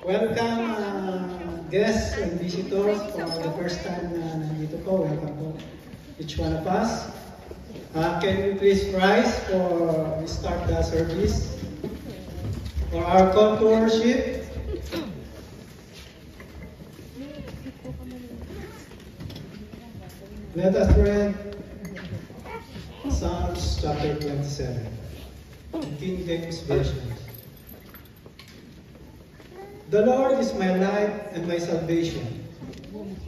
Welcome guests and visitors for the first time na nandito po. Welcome po each one of us. Can you please rise for we start the service? For our call to worship. Let us read Psalms chapter 27, King James Version. The Lord is my light and my salvation.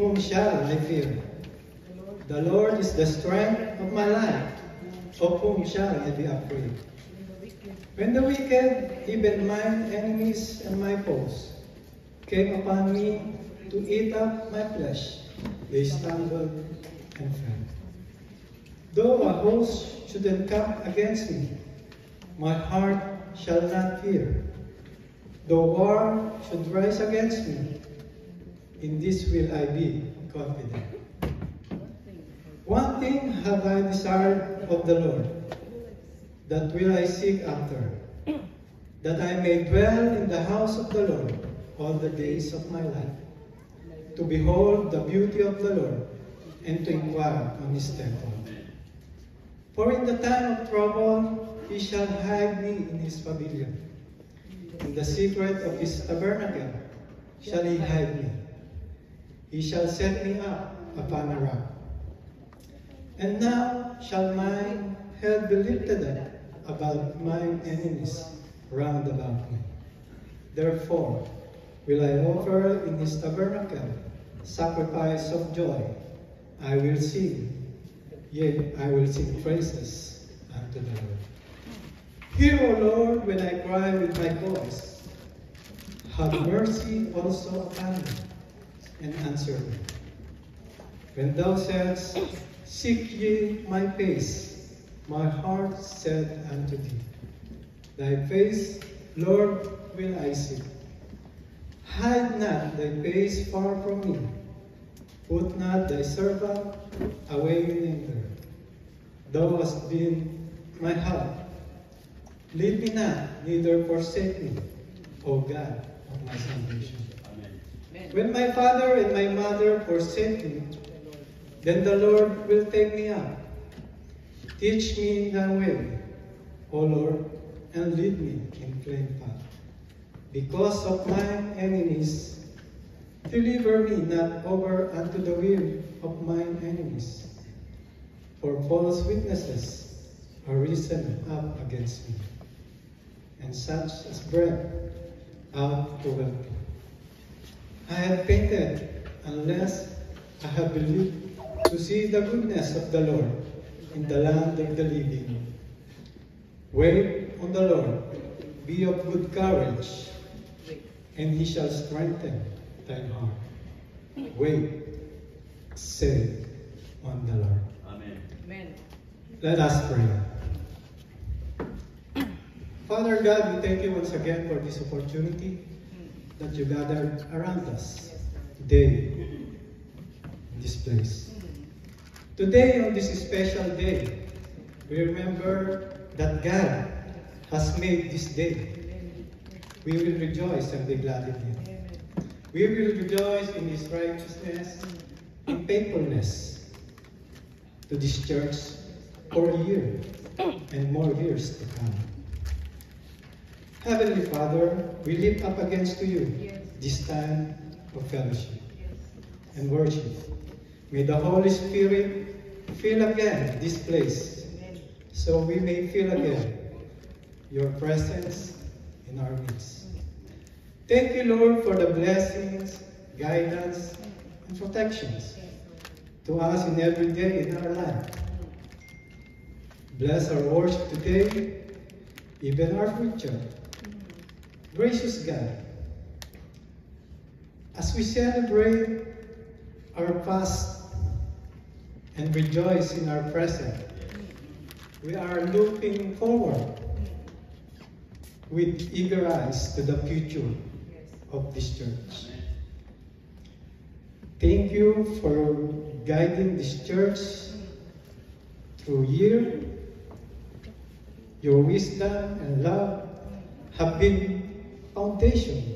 Whom shall I fear? The Lord is the strength of my life. Of whom shall I be afraid? When the wicked, even mine enemies and my foes, came upon me to eat up my flesh, they stumbled and fell. Though a host should encamp against me, my heart shall not fear. Though war should rise against me, in this will I be confident. One thing have I desired of the Lord, that will I seek after, that I may dwell in the house of the Lord all the days of my life, to behold the beauty of the Lord, and to inquire on his temple. For in the time of trouble he shall hide me in his pavilion. In the secret of his tabernacle shall he hide me. He shall set me up upon a rock. And now shall my head be lifted up above mine enemies round about me. Therefore will I offer in his tabernacle sacrifice of joy. I will sing, yea, I will sing praises unto the Lord. Hear, O Lord, when I cry with my voice. Have mercy also upon me, and answer me. When thou saidst, seek ye my face, my heart said unto thee, thy face, Lord, will I seek. Hide not thy face far from me. Put not thy servant away in anger. Thou hast been my help. Leave me not, neither forsake me, O God of my salvation. Amen. When my father and my mother forsake me, then the Lord will take me up. Teach me thy way, O Lord, and lead me in plain path. Because of mine enemies, deliver me not over unto the will of mine enemies. For false witnesses are risen up against me, and such as breath out to help me. I have fainted unless I have believed to see the goodness of the Lord in the land of the living. Wait on the Lord, be of good courage, and he shall strengthen thine heart. Wait, say on the Lord. Amen. Amen. Let us pray. Father God, we thank you once again for this opportunity that you gathered around us today in this place. Today, on this special day, we remember that God has made this day. We will rejoice and be glad in Him. We will rejoice in His righteousness, in faithfulness to this church for a year and more years to come. Heavenly Father, we lift up against to you this time of fellowship and worship. May the Holy Spirit fill again this place so we may feel again your presence in our midst. Thank you, Lord, for the blessings, guidance, and protections to us in every day in our life. Bless our worship today, even our future. Gracious God, as we celebrate our past and rejoice in our present, we are looking forward with eager eyes to the future of this church. Thank you for guiding this church through year. Your wisdom and love have been foundation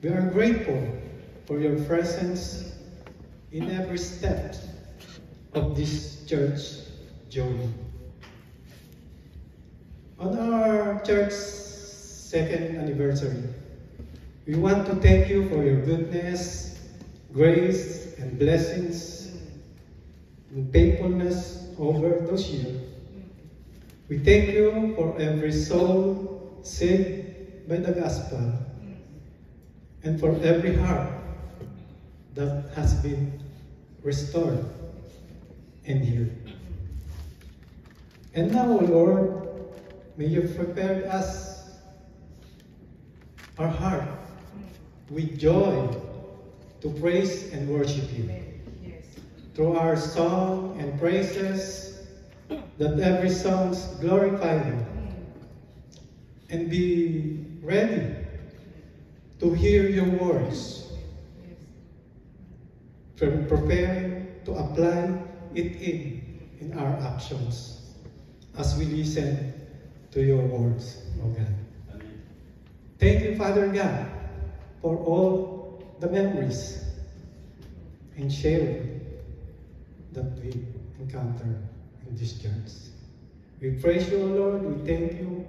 We are grateful for your presence in every step of this church journey. On our church's second anniversary, we want to thank you for your goodness, grace, and blessings and faithfulness over those years. We thank you for every soul saved by the gospel and for every heart that has been restored and healed. And now, O Lord, may you prepare us, our heart, with joy to praise and worship you. Through our song and praises, that every song glorify you, and be ready to hear your words, from preparing to apply it in our actions as we listen to your words, O God. Amen. Thank you, Father God, for all the memories and sharing that we encounter in this church. We praise you, O Lord. We thank you.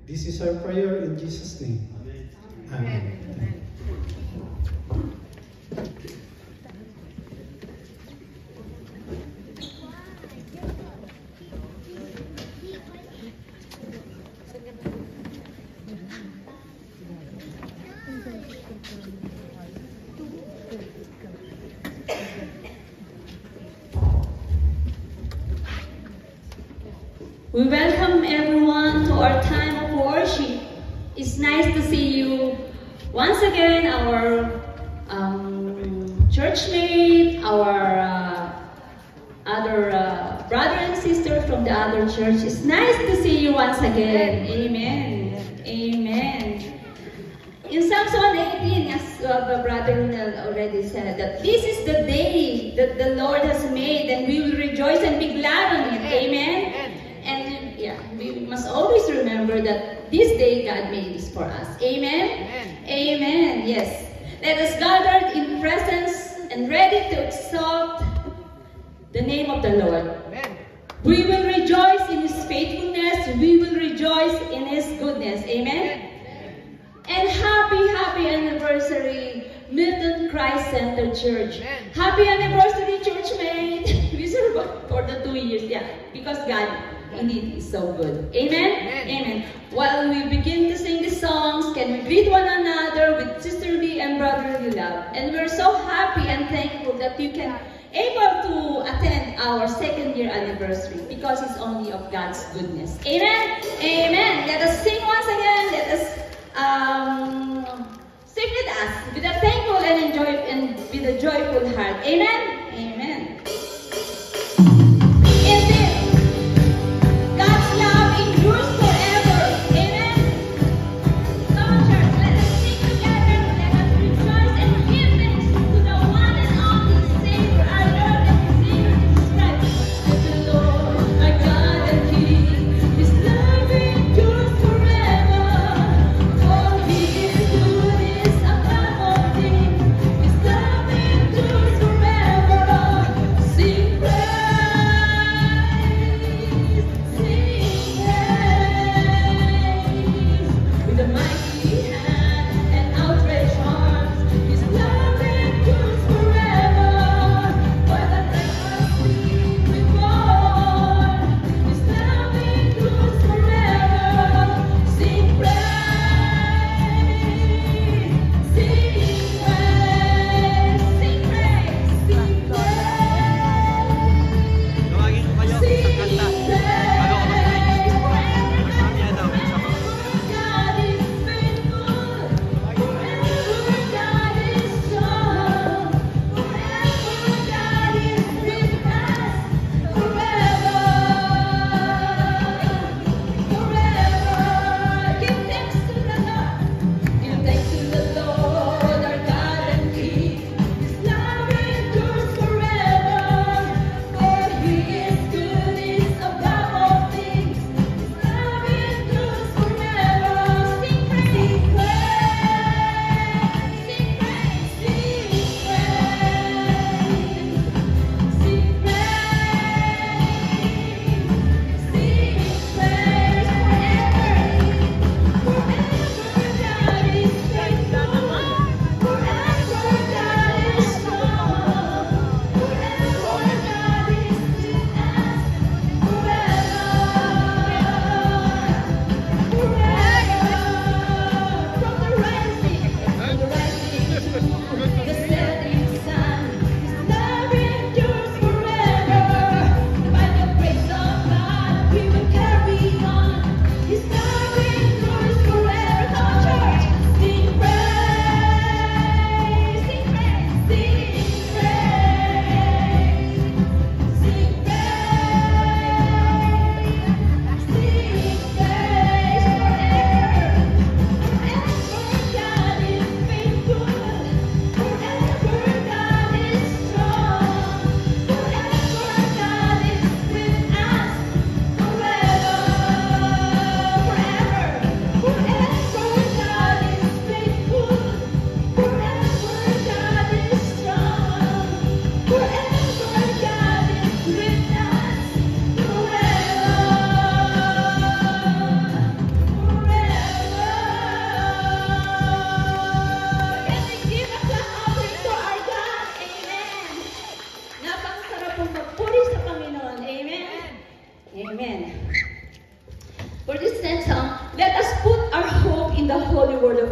This is our prayer in Jesus' name. Amen. Amen. Amen. We welcome everyone to our time of worship. It's nice to see you once again, our churchmate, our other brother and sister from the other church. It's nice to see you once again. Amen. Amen. In Psalms 118, as Brother Ronald already said, that this is the day that the Lord has made, and we will rejoice and be glad on it. Amen. And yeah, we must always remember that this day God made this for us. Amen? Amen. Amen. Yes. Let us gather in presence and ready to exalt the name of the Lord. Amen. We will rejoice in His faithfulness. We will rejoice in His goodness. Amen? Amen. And happy anniversary, Milton Christ Center Church. Amen. Happy anniversary, churchmate. We survived for the 2 years. Yeah, because God indeed is so good. Amen? Amen? Amen. While we begin to sing the songs, can we greet one another with sisterly and brotherly love? And we're so happy and thankful that you can able to attend our 2nd year anniversary because it's only of God's goodness. Amen? Amen. Let us sing once again. Let us sing with us with a thankful and with a joyful heart. Amen? Amen. Forever.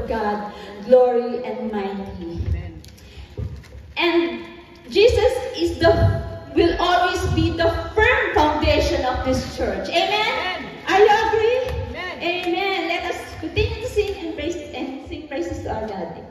of God, glory and mighty. And Jesus will always be the firm foundation of this church. Amen? Are you agree? Amen. Let us continue to sing and sing praises to our God.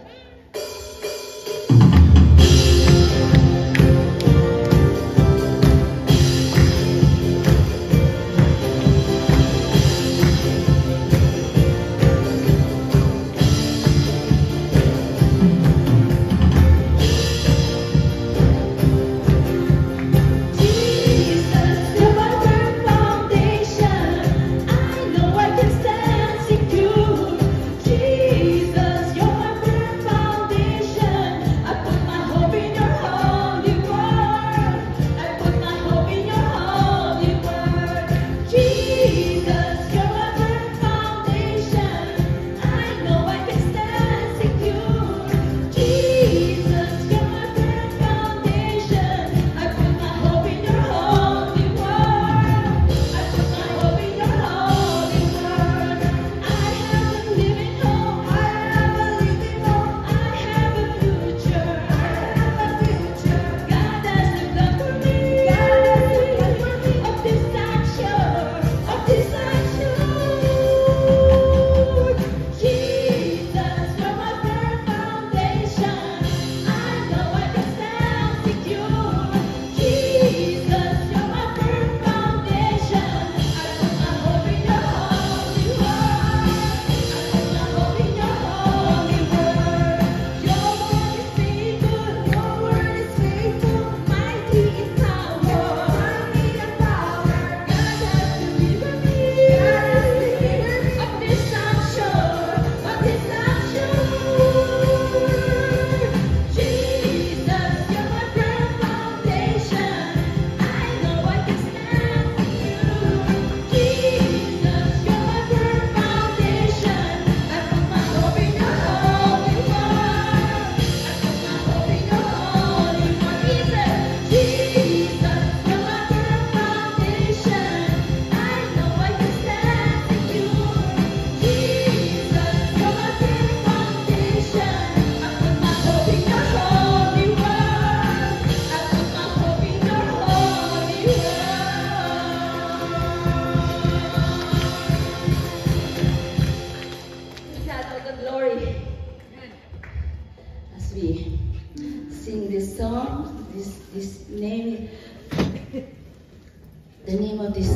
The name of this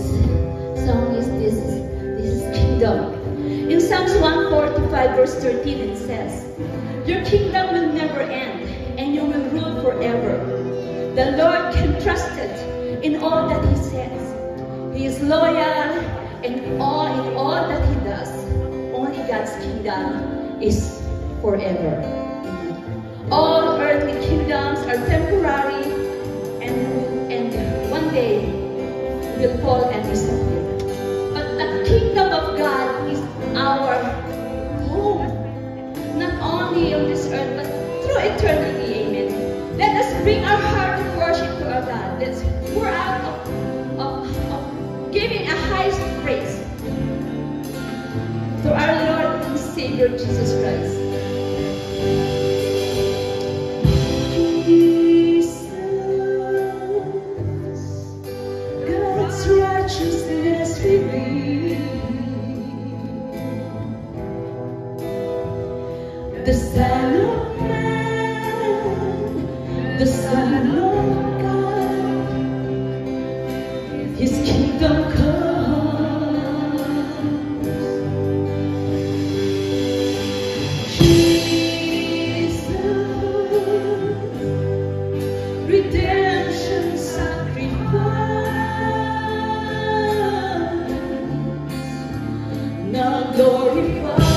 song is This is Kingdom. In Psalms 145 verse 13 it says, "Your kingdom will never end, and you will rule forever. The Lord can trust it in all that He says. He is loyal in all that He does. Only God's kingdom is forever. All earthly kingdoms are temporary and one day will fall and disappear. But the kingdom of God is our home, not only on this earth, but through eternity. Amen. Let us bring our heart of worship to our God. Let's pour out of giving a highest praise to our Lord and Savior Jesus Christ. Righteousness we the Son of Man, the Son of God, His kingdom comes. Jesus, redemption sacrifice. Now glorified,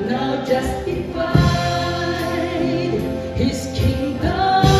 now justified, His kingdom.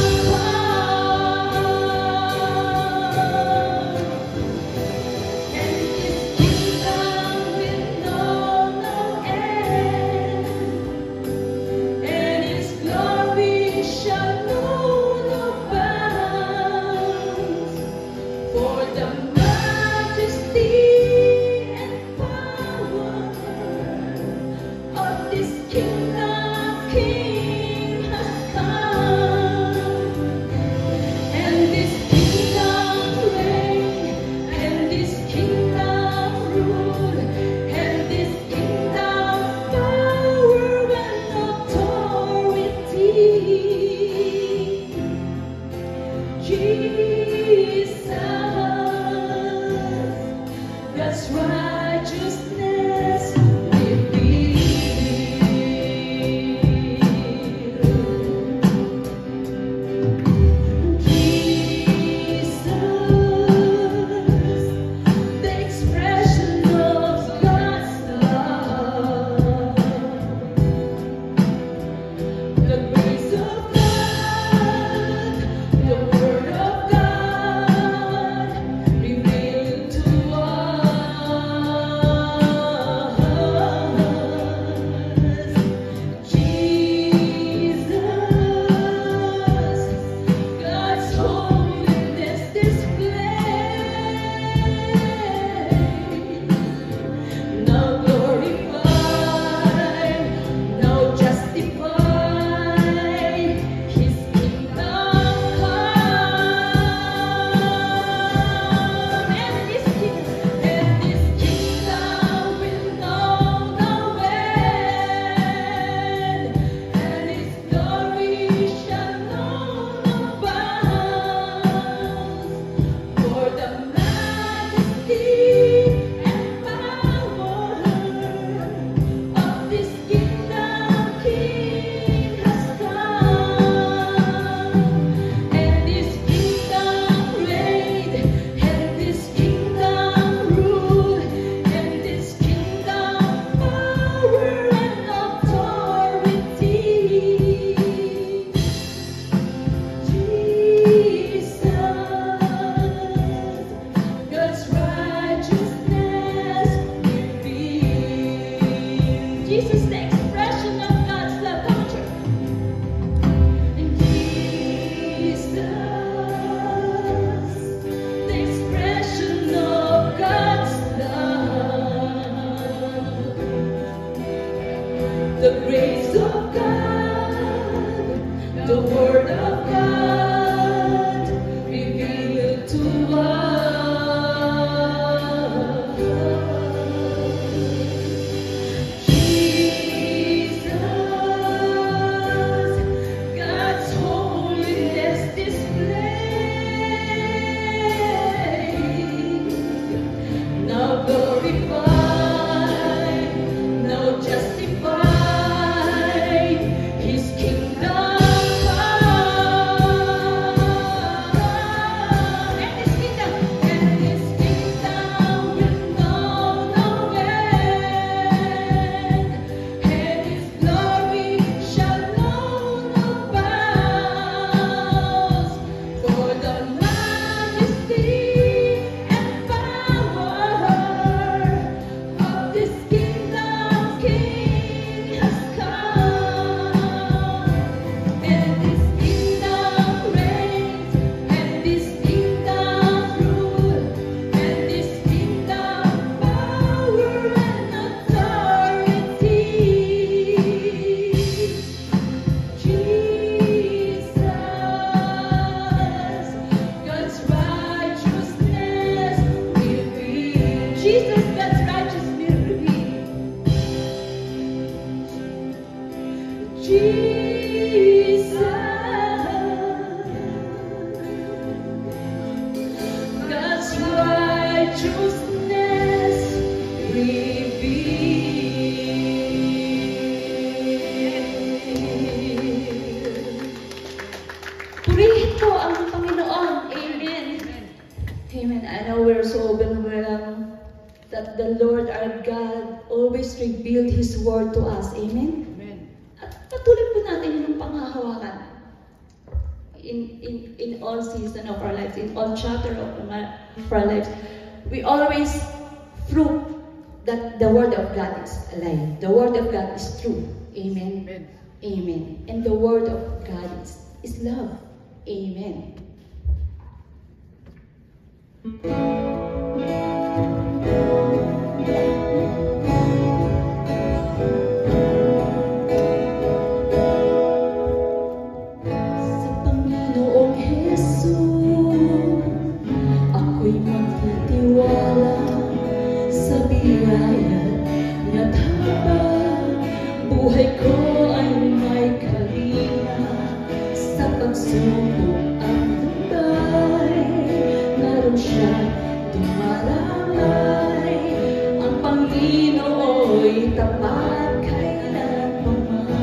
is the expression of God's love. Come on, church. Jesus, the expression of God's love, the grace of God, the Word of God revealed to us. Jesus, God's holiness displayed, now glorified, now justified, His kingdom come, and His kingdom will know no end, and His glory shall know no bounds. For the majesty and power of this kingdom King has come, and this kingdom reigns, and this kingdom rule, and this kingdom power and authority. Jesus, God's righteousness revealed. Jesus, God's righteousness revealed. Jesus, God's righteousness revealed. Purihin po ang Panginoon. Amen. Amen. I know we're so overwhelmed that the Lord our God always revealed His word to us. Amen. At patuloy po natin yung panghahawakan in all season of our lives, in all chapter of our lives. We always prove that the word of God is alive. The word of God is true. Amen. Amen. And the word of God is love. Amen. Sa Panginoong Jesus, ako'y magtitiwala sa biyaya niya't habang buhay ko ay may kalinga sa pagsubok ang lumbay, naroon siya dumaramay. Ang Panginoo'y tapat kailanman.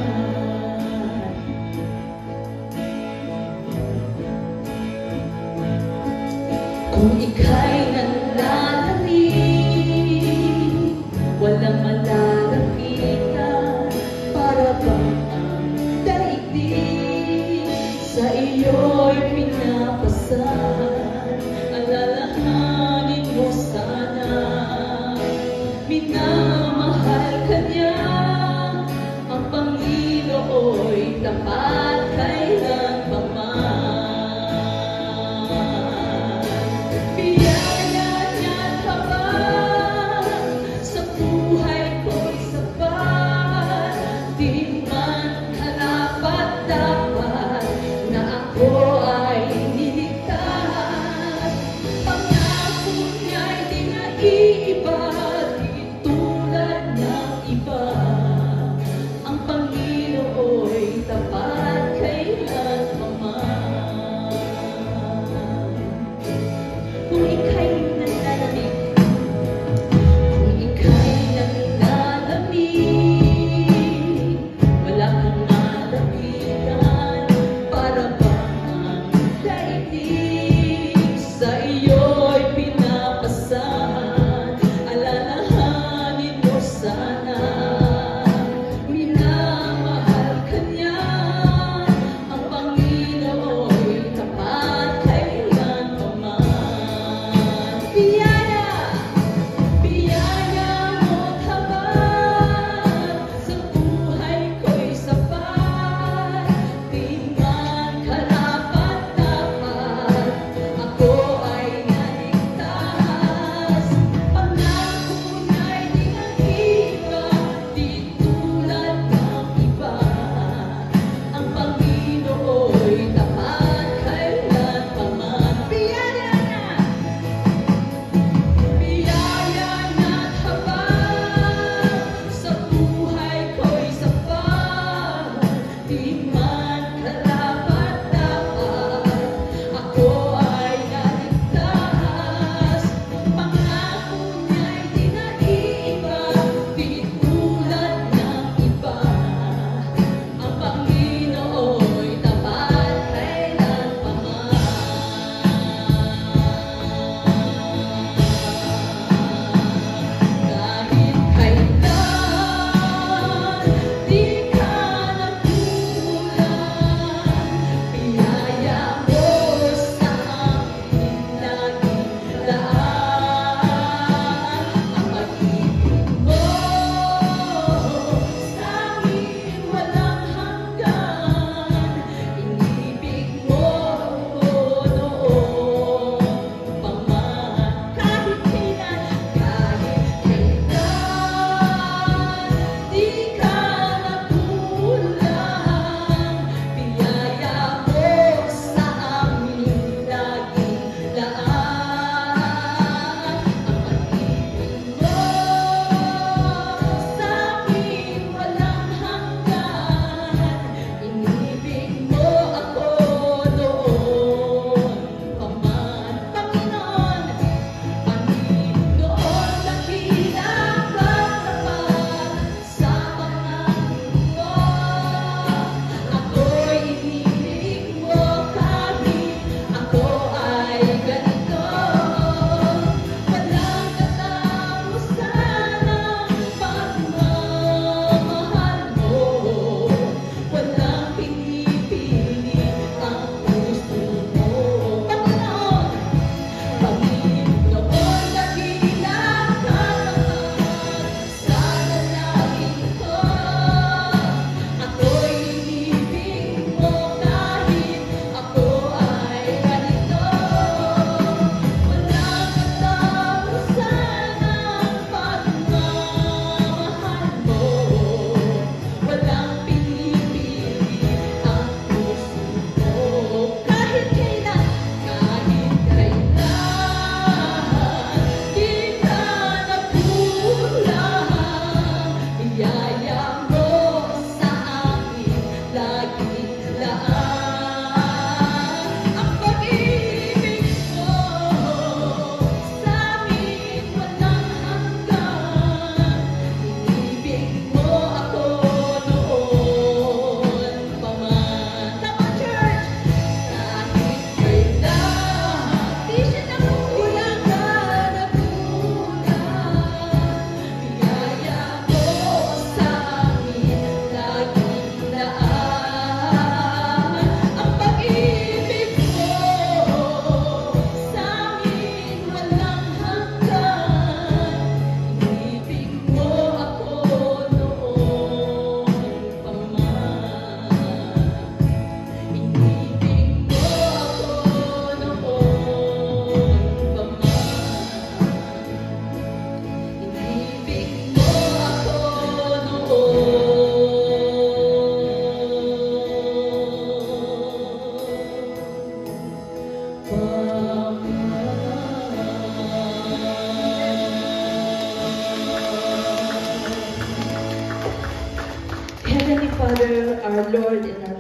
Kung ika'y nanlalangin, walang malalapitan, para bang ang daigdig sa iyo'y pinapasan. Alalahanin mo sana, minamahal ka niya, ang Panginoo'y tapat kailanman. Biyaya niya't habang sa buhay ko'y sapat, di man karapat-dapat na ako ay niligtas. Pangako niya'y di naiiba, di tulad ng iba. Ang Panginoo'y tapat kailanman. Kung ika'y nanlalamig, kung ika'y nanlalamig, Father, our Lord, and our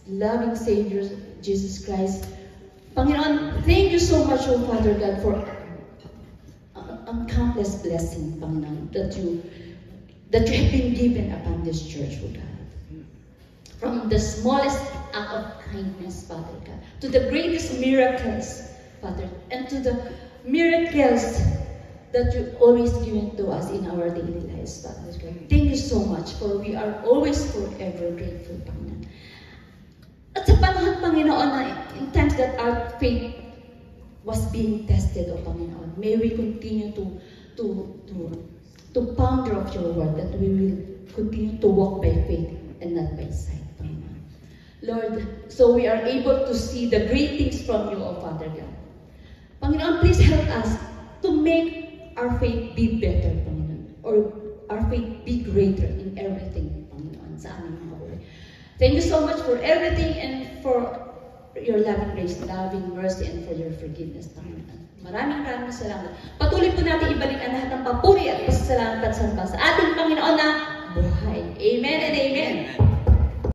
loving Savior, Jesus Christ. Panginoon, thank you so much, O Father God, for countless blessing, Panginoon, that you have been given upon this church, O God. From the smallest act of kindness, Father God, to the greatest miracles, Father, and to the miracles that you always given to us in our daily lives, Father God. Thank you so much, for we are always forever grateful, Panginoon. At sa panahon, Panginoon, na in times that our faith was being tested, O Panginoon, may we continue to ponder of your word, that we will continue to walk by faith and not by sight, Panginoon. Lord, so we are able to see the great things from you, O Father God. Panginoon, please help us to make our faith be better, Panginoon, or our faith be greater in everything, Panginoon, sa aming mga buhay. Thank you so much for everything and for your loving grace, loving mercy, and for your forgiveness, Panginoon. Maraming salamat. Patuloy po natin ibalik ang lahat ng papuri at pasasalamat at samba sa ating Panginoon na buhay. Amen and amen.